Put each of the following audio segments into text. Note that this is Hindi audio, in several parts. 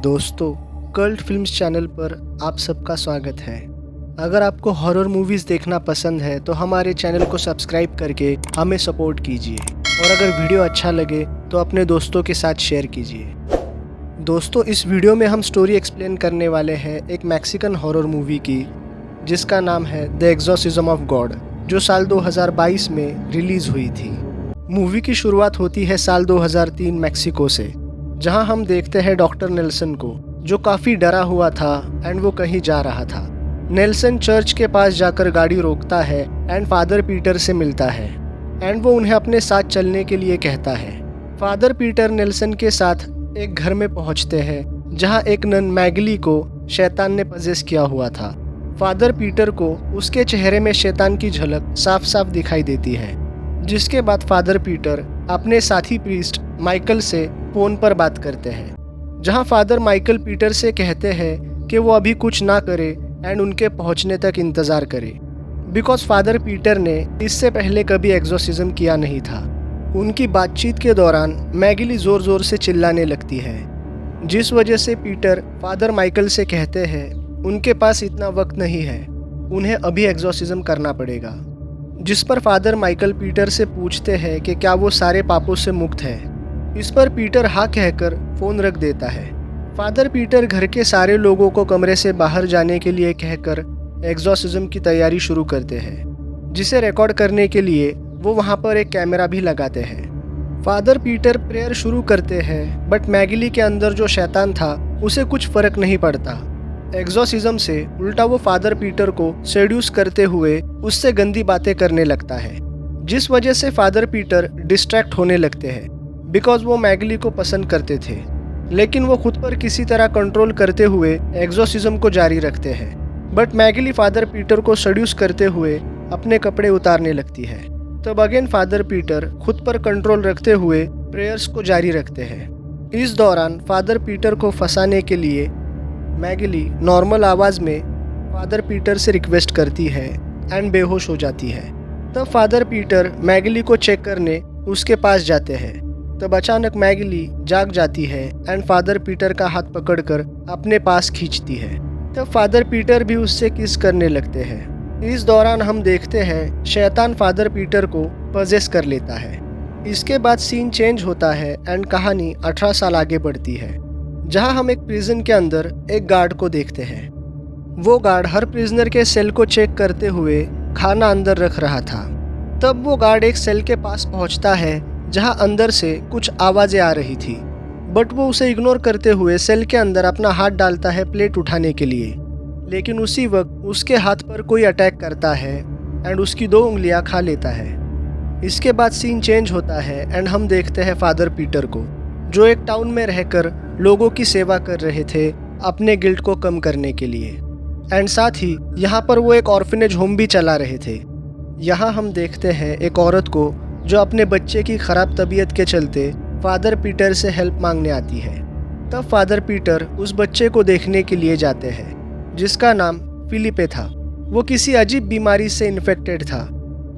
दोस्तों, कल्ट फिल्म्स चैनल पर आप सबका स्वागत है। अगर आपको हॉरर मूवीज़ देखना पसंद है तो हमारे चैनल को सब्सक्राइब करके हमें सपोर्ट कीजिए और अगर वीडियो अच्छा लगे तो अपने दोस्तों के साथ शेयर कीजिए। दोस्तों, इस वीडियो में हम स्टोरी एक्सप्लेन करने वाले हैं एक मैक्सिकन हॉरर मूवी की, जिसका नाम है द एक्सोर्सिज्म ऑफ गॉड, जो साल 2022 में रिलीज़ हुई थी। मूवी की शुरुआत होती है साल 2003 मैक्सिको से, जहां हम देखते हैं डॉक्टर नेल्सन को, जो काफ़ी डरा हुआ था एंड वो कहीं जा रहा था। नेल्सन चर्च के पास जाकर गाड़ी रोकता है एंड फादर पीटर से मिलता है एंड वो उन्हें अपने साथ चलने के लिए कहता है। फादर पीटर नेल्सन के साथ एक घर में पहुंचते हैं जहां एक नन मैगली को शैतान ने पजेस किया हुआ था। फादर पीटर को उसके चेहरे में शैतान की झलक साफ साफ दिखाई देती है, जिसके बाद फादर पीटर अपने साथी प्रीस्ट माइकल से फोन पर बात करते हैं, जहां फादर माइकल पीटर से कहते हैं कि वो अभी कुछ ना करे एंड उनके पहुंचने तक इंतज़ार करे, बिकॉज फादर पीटर ने इससे पहले कभी एक्सोर्सिज्म किया नहीं था। उनकी बातचीत के दौरान मैगली ज़ोर ज़ोर से चिल्लाने लगती है, जिस वजह से पीटर फादर माइकल से कहते हैं उनके पास इतना वक्त नहीं है, उन्हें अभी एक्सोर्सिज्म करना पड़ेगा। जिस पर फादर माइकल पीटर से पूछते हैं कि क्या वो सारे पापों से मुक्त है। इस पर पीटर हाँ कहकर फ़ोन रख देता है। फादर पीटर घर के सारे लोगों को कमरे से बाहर जाने के लिए कहकर एक्सोर्सिज्म की तैयारी शुरू करते हैं, जिसे रिकॉर्ड करने के लिए वो वहाँ पर एक कैमरा भी लगाते हैं। फादर पीटर प्रेयर शुरू करते हैं, बट मैगली के अंदर जो शैतान था उसे कुछ फ़र्क नहीं पड़ता। एक्सोर्सिज्म से उल्टा वो फादर पीटर को सेड्यूस करते हुए उससे गंदी बातें करने लगता है, जिस वजह से फादर पीटर डिस्ट्रैक्ट होने लगते हैं, बिकॉज वो मैगली को पसंद करते थे। लेकिन वो खुद पर किसी तरह कंट्रोल करते हुए एक्सोर्सिज्म को जारी रखते हैं, बट मैगली फादर पीटर को सेड्यूस करते हुए अपने कपड़े उतारने लगती है। तब अगेन फादर पीटर खुद पर कंट्रोल रखते हुए प्रेयर्स को जारी रखते हैं। इस दौरान फादर पीटर को फंसाने के लिए मैगली नॉर्मल आवाज़ में फादर पीटर से रिक्वेस्ट करती है एंड बेहोश हो जाती है। तब फादर पीटर मैगली को चेक करने उसके पास जाते हैं। तब अचानक मैगली जाग जाती है एंड फादर पीटर का हाथ पकड़कर अपने पास खींचती है। तब फादर पीटर भी उससे किस करने लगते हैं। इस दौरान हम देखते हैं शैतान फादर पीटर को पजेस कर लेता है। इसके बाद सीन चेंज होता है एंड कहानी 18 साल आगे बढ़ती है, जहां हम एक प्रिजन के अंदर एक गार्ड को देखते हैं। वो गार्ड हर प्रिजनर के सेल को चेक करते हुए खाना अंदर रख रहा था। तब वो गार्ड एक सेल के पास पहुंचता है जहां अंदर से कुछ आवाज़ें आ रही थी, बट वो उसे इग्नोर करते हुए सेल के अंदर अपना हाथ डालता है प्लेट उठाने के लिए। लेकिन उसी वक्त उसके हाथ पर कोई अटैक करता है एंड उसकी 2 उंगलियां खा लेता है। इसके बाद सीन चेंज होता है एंड हम देखते हैं फादर पीटर को, जो एक टाउन में रहकर लोगों की सेवा कर रहे थे अपने गिल्ट को कम करने के लिए, एंड साथ ही यहाँ पर वो एक ऑर्फनेज होम भी चला रहे थे। यहाँ हम देखते हैं एक औरत को जो अपने बच्चे की ख़राब तबीयत के चलते फादर पीटर से हेल्प मांगने आती है। तब फादर पीटर उस बच्चे को देखने के लिए जाते हैं, जिसका नाम फिलिपे था। वो किसी अजीब बीमारी से इन्फेक्टेड था,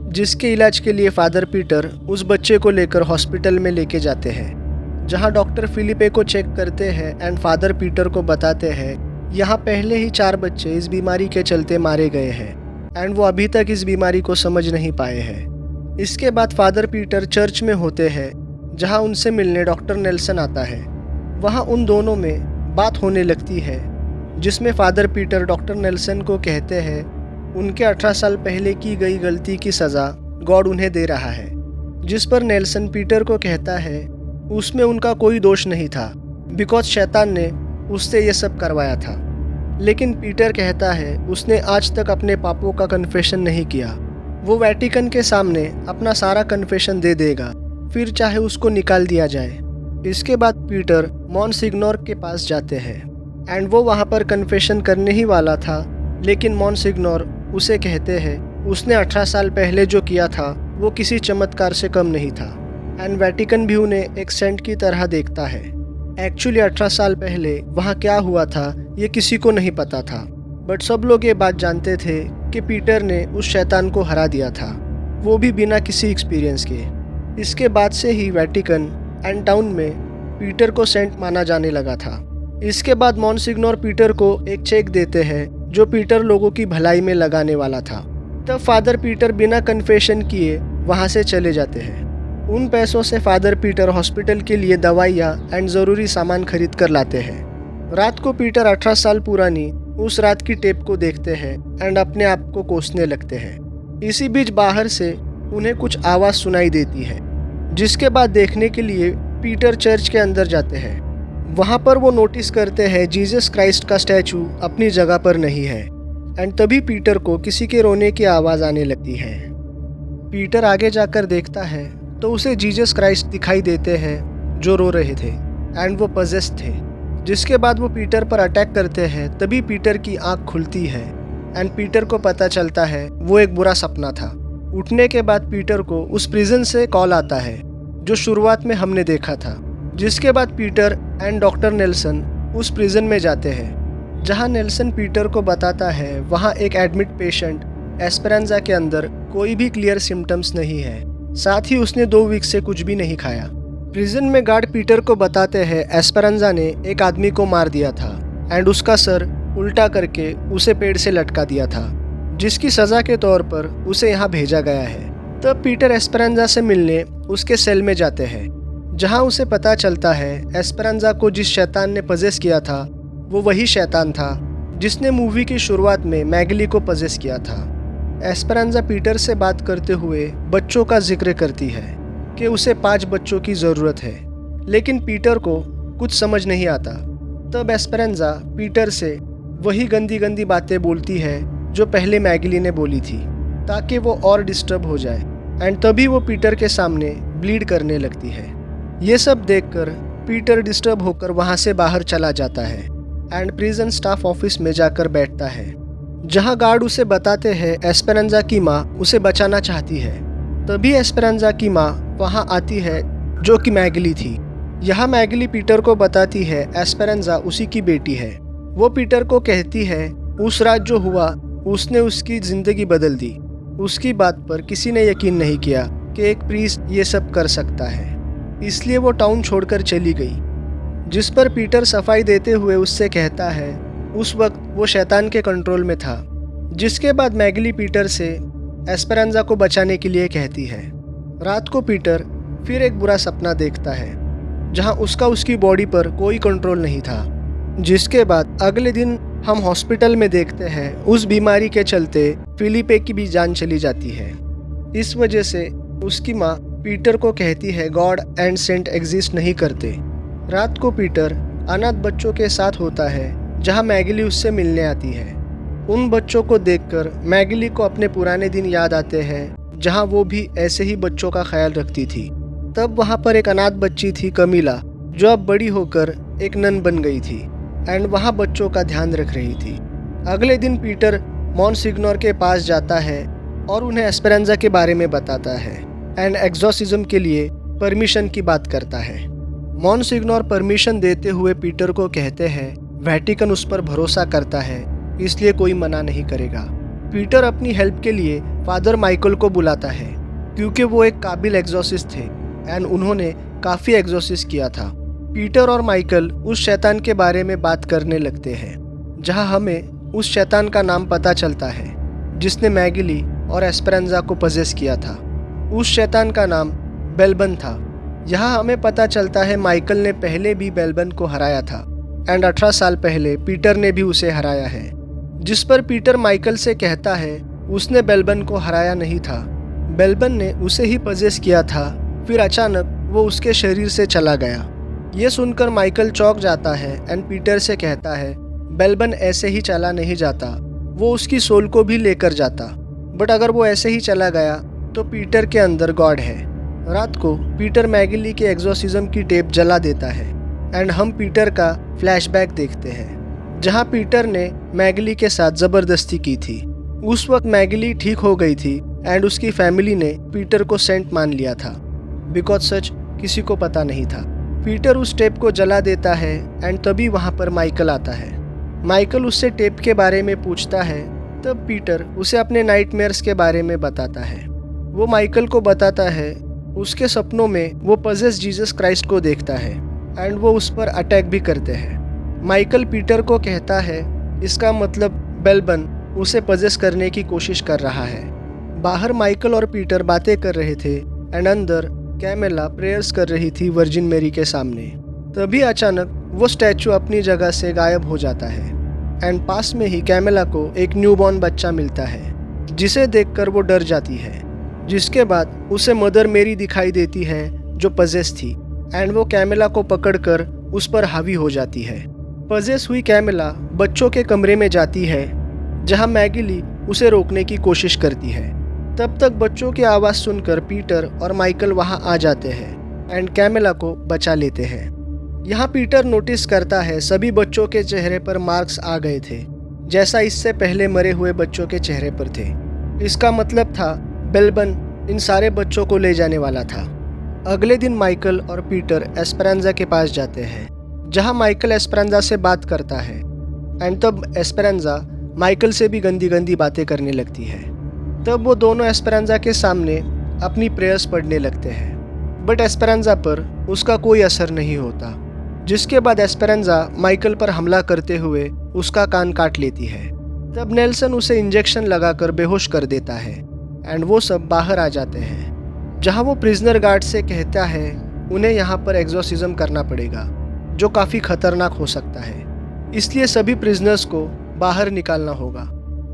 जिसके इलाज के लिए फादर पीटर उस बच्चे को लेकर हॉस्पिटल में लेके जाते हैं, जहां डॉक्टर फिलिपे को चेक करते हैं एंड फादर पीटर को बताते हैं यहाँ पहले ही 4 बच्चे इस बीमारी के चलते मारे गए हैं एंड वो अभी तक इस बीमारी को समझ नहीं पाए हैं। इसके बाद फादर पीटर चर्च में होते हैं, जहां उनसे मिलने डॉक्टर नेल्सन आता है। वहां उन दोनों में बात होने लगती है, जिसमें फादर पीटर डॉक्टर नेल्सन को कहते हैं उनके 18 साल पहले की गई गलती की सज़ा गॉड उन्हें दे रहा है। जिस पर नेल्सन पीटर को कहता है उसमें उनका कोई दोष नहीं था, बिकॉज शैतान ने उससे ये सब करवाया था। लेकिन पीटर कहता है उसने आज तक अपने पापों का कन्फेशन नहीं किया। वो वेटिकन के सामने अपना सारा कन्फेशन दे देगा, फिर चाहे उसको निकाल दिया जाए। इसके बाद पीटर मॉन्सिग्नोर के पास जाते हैं एंड वो वहाँ पर कन्फेशन करने ही वाला था, लेकिन मॉन्सिग्नोर उसे कहते हैं उसने 18 साल पहले जो किया था वो किसी चमत्कार से कम नहीं था, एंड वेटिकन भी उन्हें एक सेंट की तरह देखता है। एक्चुअली 18 साल पहले वहाँ क्या हुआ था ये किसी को नहीं पता था, बट सब लोग ये बात जानते थे कि पीटर ने उस शैतान को हरा दिया था, वो भी बिना किसी एक्सपीरियंस के। इसके बाद से ही वेटिकन एंड टाउन में पीटर को सेंट माना जाने लगा था। इसके बाद मॉन्सिग्नोर पीटर को एक चेक देते हैं जो पीटर लोगों की भलाई में लगाने वाला था। तब फादर पीटर बिना कन्फेशन किए वहाँ से चले जाते हैं। उन पैसों से फादर पीटर हॉस्पिटल के लिए दवाइयाँ एंड ज़रूरी सामान खरीद कर लाते हैं। रात को पीटर 18 साल पुरानी उस रात की टेप को देखते हैं एंड अपने आप को कोसने लगते हैं। इसी बीच बाहर से उन्हें कुछ आवाज़ सुनाई देती है, जिसके बाद देखने के लिए पीटर चर्च के अंदर जाते हैं। वहाँ पर वो नोटिस करते हैं जीसस क्राइस्ट का स्टैचू अपनी जगह पर नहीं है एंड तभी पीटर को किसी के रोने की आवाज़ आने लगती है। पीटर आगे जाकर देखता है तो उसे जीसस क्राइस्ट दिखाई देते हैं जो रो रहे थे एंड वो पजेस्ड थे। जिसके बाद वो पीटर पर अटैक करते हैं। तभी पीटर की आँख खुलती है एंड पीटर को पता चलता है वो एक बुरा सपना था। उठने के बाद पीटर को उस प्रिजन से कॉल आता है जो शुरुआत में हमने देखा था। जिसके बाद पीटर एंड डॉक्टर नेल्सन उस प्रिजन में जाते हैं, जहां नेल्सन पीटर को बताता है वहां एक एडमिट पेशेंट एस्पेरांजा के अंदर कोई भी क्लियर सिम्टम्स नहीं है, साथ ही उसने 2 वीक से कुछ भी नहीं खाया। प्रिजन में गार्ड पीटर को बताते हैं एस्पेरांजा ने एक आदमी को मार दिया था एंड उसका सर उल्टा करके उसे पेड़ से लटका दिया था, जिसकी सज़ा के तौर पर उसे यहाँ भेजा गया है। तब पीटर एस्पेरांजा से मिलने उसके सेल में जाते हैं, जहाँ उसे पता चलता है एस्पेरांजा को जिस शैतान ने पजेस किया था वो वही शैतान था जिसने मूवी की शुरुआत में मैगली को पजेस किया था। एस्पेरांजा पीटर से बात करते हुए बच्चों का जिक्र करती है कि उसे 5 बच्चों की ज़रूरत है, लेकिन पीटर को कुछ समझ नहीं आता। तब एस्पेरांजा पीटर से वही गंदी गंदी बातें बोलती है जो पहले मैगली ने बोली थी, ताकि वो और डिस्टर्ब हो जाए एंड तभी वो पीटर के सामने ब्लीड करने लगती है। ये सब देखकर पीटर डिस्टर्ब होकर वहाँ से बाहर चला जाता है एंड प्रिजन स्टाफ ऑफिस में जाकर बैठता है, जहाँ गार्ड उसे बताते हैं एस्पेरांजा की माँ उसे बचाना चाहती है। तभी एस्पेरांजा की माँ वहाँ आती है जो कि मैगली थी। यहाँ मैगली पीटर को बताती है एस्पेरांजा उसी की बेटी है। वो पीटर को कहती है उस रात जो हुआ उसने उसकी ज़िंदगी बदल दी। उसकी बात पर किसी ने यकीन नहीं किया कि एक प्रीस्ट ये सब कर सकता है, इसलिए वो टाउन छोड़कर चली गई। जिस पर पीटर सफाई देते हुए उससे कहता है उस वक्त वो शैतान के कंट्रोल में था। जिसके बाद मैगली पीटर से एस्पेरांजा को बचाने के लिए कहती है। रात को पीटर फिर एक बुरा सपना देखता है, जहां उसकी बॉडी पर कोई कंट्रोल नहीं था। जिसके बाद अगले दिन हम हॉस्पिटल में देखते हैं उस बीमारी के चलते फिलिपे की भी जान चली जाती है। इस वजह से उसकी माँ पीटर को कहती है गॉड एंड सेंट एग्जिस्ट नहीं करते। रात को पीटर अनाथ बच्चों के साथ होता है, जहाँ मैगली उससे मिलने आती है। उन बच्चों को देखकर मैगली को अपने पुराने दिन याद आते हैं, जहाँ वो भी ऐसे ही बच्चों का ख्याल रखती थी। तब वहाँ पर एक अनाथ बच्ची थी कमीला, जो अब बड़ी होकर एक नन बन गई थी एंड वहाँ बच्चों का ध्यान रख रही थी। अगले दिन पीटर मॉन्सिग्नोर के पास जाता है और उन्हें एस्पेरांजा के बारे में बताता है एंड एक्सोर्सिज्म के लिए परमिशन की बात करता है। मॉन्सिग्नोर परमिशन देते हुए पीटर को कहते हैं वेटिकन उस पर भरोसा करता है, इसलिए कोई मना नहीं करेगा। पीटर अपनी हेल्प के लिए फादर माइकल को बुलाता है, क्योंकि वो एक काबिल एक्सोर्सिस्ट थे एंड उन्होंने काफ़ी एक्सोर्सिस्ट किया था। पीटर और माइकल उस शैतान के बारे में बात करने लगते हैं, जहां हमें उस शैतान का नाम पता चलता है जिसने मैगली और एस्पेरांजा को पजेस किया था। उस शैतान का नाम बेलबन था। यहाँ हमें पता चलता है माइकल ने पहले भी बेलबन को हराया था एंड 18 साल पहले पीटर ने भी उसे हराया है। जिस पर पीटर माइकल से कहता है उसने बेलबन को हराया नहीं था, बेलबन ने उसे ही पजेस किया था, फिर अचानक वो उसके शरीर से चला गया। ये सुनकर माइकल चौंक जाता है एंड पीटर से कहता है बेलबन ऐसे ही चला नहीं जाता, वो उसकी सोल को भी लेकर जाता, बट अगर वो ऐसे ही चला गया तो पीटर के अंदर गॉड है। रात को पीटर मैगली के एक्सोर्सिज्म की टेप जला देता है एंड हम पीटर का फ्लैशबैक देखते हैं, जहां पीटर ने मैगली के साथ ज़बरदस्ती की थी। उस वक्त मैगली ठीक हो गई थी एंड उसकी फैमिली ने पीटर को सेंट मान लिया था, बिकॉज सच किसी को पता नहीं था। पीटर उस टेप को जला देता है एंड तभी वहाँ पर माइकल आता है। माइकल उससे टेप के बारे में पूछता है, तब पीटर उसे अपने नाइटमेयर्स के बारे में बताता है। वो माइकल को बताता है उसके सपनों में वो पजेस जीसस क्राइस्ट को देखता है एंड वो उस पर अटैक भी करते हैं माइकल पीटर को कहता है इसका मतलब बेल्बन उसे पजेस करने की कोशिश कर रहा है। बाहर माइकल और पीटर बातें कर रहे थे एंड अंदर कैमेला प्रेयर्स कर रही थी वर्जिन मेरी के सामने। तभी अचानक वो स्टैचू अपनी जगह से गायब हो जाता है एंड पास में ही कैमेला को एक न्यूबॉर्न बच्चा मिलता है जिसे देखकर वो डर जाती है। जिसके बाद उसे मदर मेरी दिखाई देती है जो पजेस थी एंड वो कैमेला को पकड़कर उस पर हावी हो जाती है। पजेस हुई कैमेला बच्चों के कमरे में जाती है जहां मैगिली उसे रोकने की कोशिश करती है। तब तक बच्चों की आवाज़ सुनकर पीटर और माइकल वहां आ जाते हैं एंड कैमेला को बचा लेते हैं। यहाँ पीटर नोटिस करता है सभी बच्चों के चेहरे पर मार्क्स आ गए थे जैसा इससे पहले मरे हुए बच्चों के चेहरे पर थे। इसका मतलब था बेल्बन इन सारे बच्चों को ले जाने वाला था। अगले दिन माइकल और पीटर एस्पेरांजा के पास जाते हैं जहां माइकल एस्पेरांजा से बात करता है एंड तब एस्पेरांजा माइकल से भी गंदी गंदी बातें करने लगती है। तब वो दोनों एस्पेरांजा के सामने अपनी प्रेयर्स पढ़ने लगते हैं बट एस्पेरांजा पर उसका कोई असर नहीं होता। जिसके बाद एस्पेरांजा माइकल पर हमला करते हुए उसका कान काट लेती है। तब नेल्सन उसे इंजेक्शन लगाकर बेहोश कर देता है एंड वो सब बाहर आ जाते हैं जहां वो प्रिजनर गार्ड से कहता है उन्हें यहाँ पर एग्जॉर्सिज्म करना पड़ेगा जो काफ़ी खतरनाक हो सकता है, इसलिए सभी प्रिजनर्स को बाहर निकालना होगा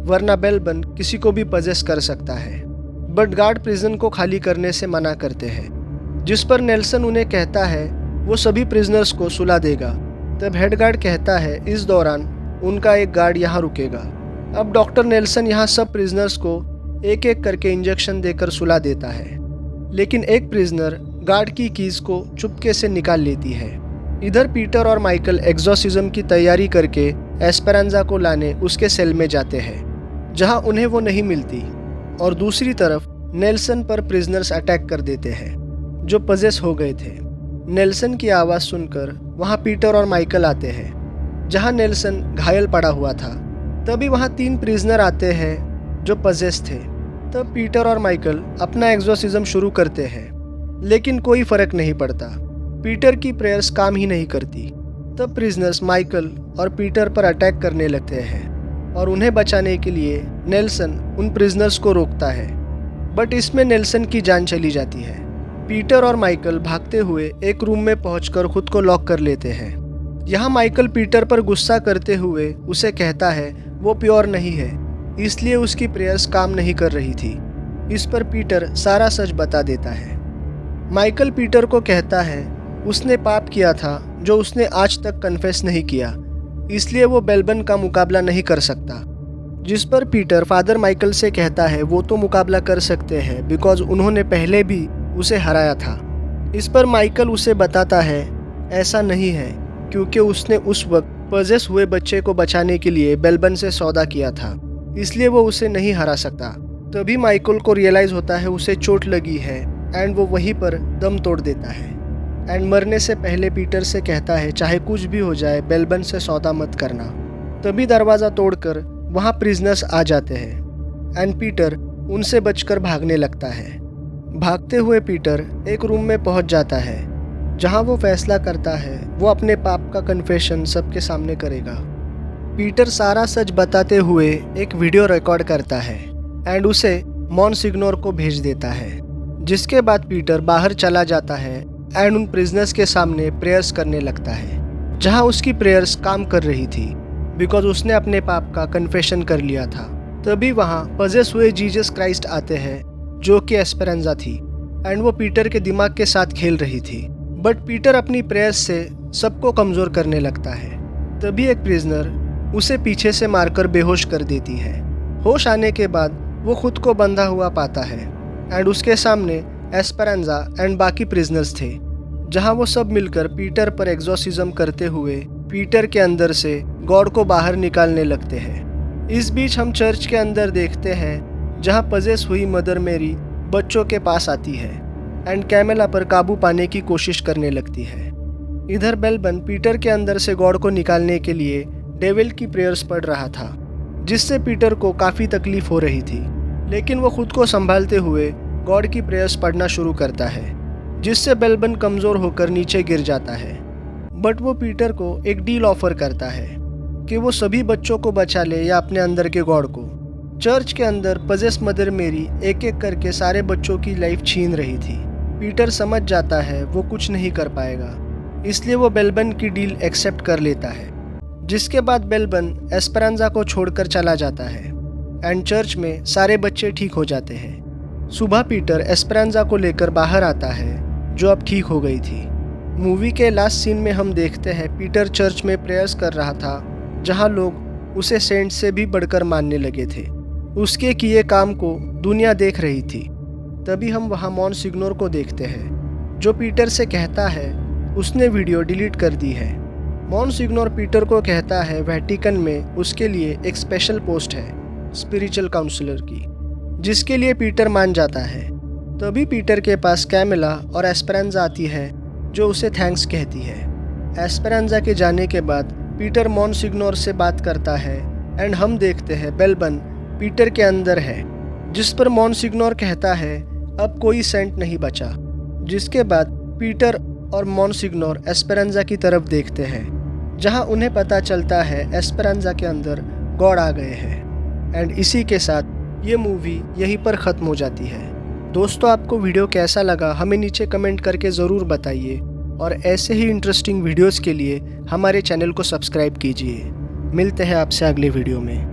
वरना बेल्बन किसी को भी पजेस कर सकता है। बट गार्ड प्रिजन को खाली करने से मना करते हैं जिस पर नेल्सन उन्हें कहता है वो सभी प्रिजनर्स को सुला देगा। तब हेड गार्ड कहता है इस दौरान उनका एक गार्ड यहाँ रुकेगा। अब डॉक्टर नेल्सन यहाँ सब प्रिजनर्स को एक एक करके इंजेक्शन देकर सुला देता है लेकिन एक प्रिजनर गार्ड की कीज को चुपके से निकाल लेती है। इधर पीटर और माइकल एग्जॉर्सिज्म की तैयारी करके एस्पेरांजा को लाने उसके सेल में जाते हैं जहां उन्हें वो नहीं मिलती और दूसरी तरफ नेल्सन पर प्रिजनर्स अटैक कर देते हैं जो पजेस हो गए थे। नेल्सन की आवाज़ सुनकर वहां पीटर और माइकल आते हैं जहां नेल्सन घायल पड़ा हुआ था। तभी वहां 3 प्रिजनर आते हैं जो पजेस थे। तब पीटर और माइकल अपना एग्जॉर्सिज्म शुरू करते हैं लेकिन कोई फर्क नहीं पड़ता। पीटर की प्रेयर्स काम ही नहीं करती। तब प्रिजनर्स माइकल और पीटर पर अटैक करने लगते हैं और उन्हें बचाने के लिए नेल्सन उन प्रिजनर्स को रोकता है बट इसमें नेल्सन की जान चली जाती है। पीटर और माइकल भागते हुए एक रूम में पहुंचकर खुद को लॉक कर लेते हैं। यहाँ माइकल पीटर पर गुस्सा करते हुए उसे कहता है वो प्योर नहीं है इसलिए उसकी प्रेयर्स काम नहीं कर रही थी। इस पर पीटर सारा सच बता देता है। माइकल पीटर को कहता है उसने पाप किया था जो उसने आज तक कन्फेस नहीं किया इसलिए वो बेल्बन का मुकाबला नहीं कर सकता। जिस पर पीटर फादर माइकल से कहता है वो तो मुकाबला कर सकते हैं बिकॉज उन्होंने पहले भी उसे हराया था। इस पर माइकल उसे बताता है ऐसा नहीं है क्योंकि उसने उस वक्त पजेस हुए बच्चे को बचाने के लिए बेल्बन से सौदा किया था इसलिए वो उसे नहीं हरा सकता। तभी माइकल को रियलाइज़ होता है उसे चोट लगी है एंड वो वहीं पर दम तोड़ देता है एंड मरने से पहले पीटर से कहता है चाहे कुछ भी हो जाए बेल्बन से सौदा मत करना। तभी दरवाज़ा तोड़कर वहाँ प्रिजनर्स आ जाते हैं एंड पीटर उनसे बचकर भागने लगता है। भागते हुए पीटर एक रूम में पहुँच जाता है जहाँ वो फैसला करता है वो अपने पाप का कन्फेशन सबके सामने करेगा। पीटर सारा सच बताते हुए एक वीडियो रिकॉर्ड करता है एंड उसे मॉन्सिग्नोर को भेज देता है। जिसके बाद पीटर बाहर चला जाता है एंड उन प्रिजनर्स के सामने प्रेयर्स करने लगता है जहां उसकी प्रेयर्स काम कर रही थी बिकॉज उसने अपने पाप का कन्फेशन कर लिया था। तभी वहां पजेस हुए जीसस क्राइस्ट आते हैं जो कि एस्पेरांजा थी एंड वो पीटर के दिमाग के साथ खेल रही थी बट पीटर अपनी प्रेयर्स से सबको कमज़ोर करने लगता है। तभी एक प्रिजनर उसे पीछे से मारकर बेहोश कर देती है। होश आने के बाद वो खुद को बंधा हुआ पाता है एंड उसके सामने एस्पेरांजा एंड बाकी प्रिजनर्स थे जहां वो सब मिलकर पीटर पर एग्जॉर्सिज्म करते हुए पीटर के अंदर से गॉड को बाहर निकालने लगते हैं। इस बीच हम चर्च के अंदर देखते हैं जहां पजेस हुई मदर मेरी बच्चों के पास आती है एंड कैमेला पर काबू पाने की कोशिश करने लगती है। इधर बेल्बन पीटर के अंदर से गॉड को निकालने के लिए डेविल की प्रेयर्स पढ़ रहा था जिससे पीटर को काफ़ी तकलीफ हो रही थी लेकिन वो खुद को संभालते हुए गॉड की प्रेयर्स पढ़ना शुरू करता है जिससे बेल्बन कमज़ोर होकर नीचे गिर जाता है। बट वो पीटर को एक डील ऑफर करता है कि वो सभी बच्चों को बचा ले या अपने अंदर के गॉड को। चर्च के अंदर पजेस मदर मेरी एक एक करके सारे बच्चों की लाइफ छीन रही थी। पीटर समझ जाता है वो कुछ नहीं कर पाएगा, इसलिए वो बेल्बन की डील एक्सेप्ट कर लेता है। जिसके बाद बेल्बन एस्पेरांजा को छोड़कर चला जाता है एंड चर्च में सारे बच्चे ठीक हो जाते हैं। सुबह पीटर एस्पेरांजा को लेकर बाहर आता है जो अब ठीक हो गई थी। मूवी के लास्ट सीन में हम देखते हैं पीटर चर्च में प्रेयर्स कर रहा था, जहां लोग उसे सेंट से भी बढ़कर मानने लगे थे। उसके किए काम को दुनिया देख रही थी। तभी हम वहां मॉन्सिग्नोर को देखते हैं जो पीटर से कहता है उसने वीडियो डिलीट कर दी है। मॉन्सिग्नोर पीटर को कहता है वेटिकन में उसके लिए एक स्पेशल पोस्ट है स्पिरिचुअल काउंसलर की, जिसके लिए पीटर मान जाता है। तभी पीटर के पास कैमिला और एस्पेरांजा आती है जो उसे थैंक्स कहती है। एस्पेरांजा के जाने के बाद पीटर मॉन्सिग्नोर से बात करता है एंड हम देखते हैं बेल्बन पीटर के अंदर है, जिस पर मॉन्सिग्नोर कहता है अब कोई सेंट नहीं बचा। जिसके बाद पीटर और मॉन्सिग्नोर एस्पेरांजा की तरफ देखते हैं, जहां उन्हें पता चलता है एस्पेरांजा के अंदर गॉड आ गए हैं। एंड इसी के साथ ये मूवी यहीं पर ख़त्म हो जाती है। दोस्तों, आपको वीडियो कैसा लगा हमें नीचे कमेंट करके ज़रूर बताइए और ऐसे ही इंटरेस्टिंग वीडियोस के लिए हमारे चैनल को सब्सक्राइब कीजिए। मिलते हैं आपसे अगले वीडियो में।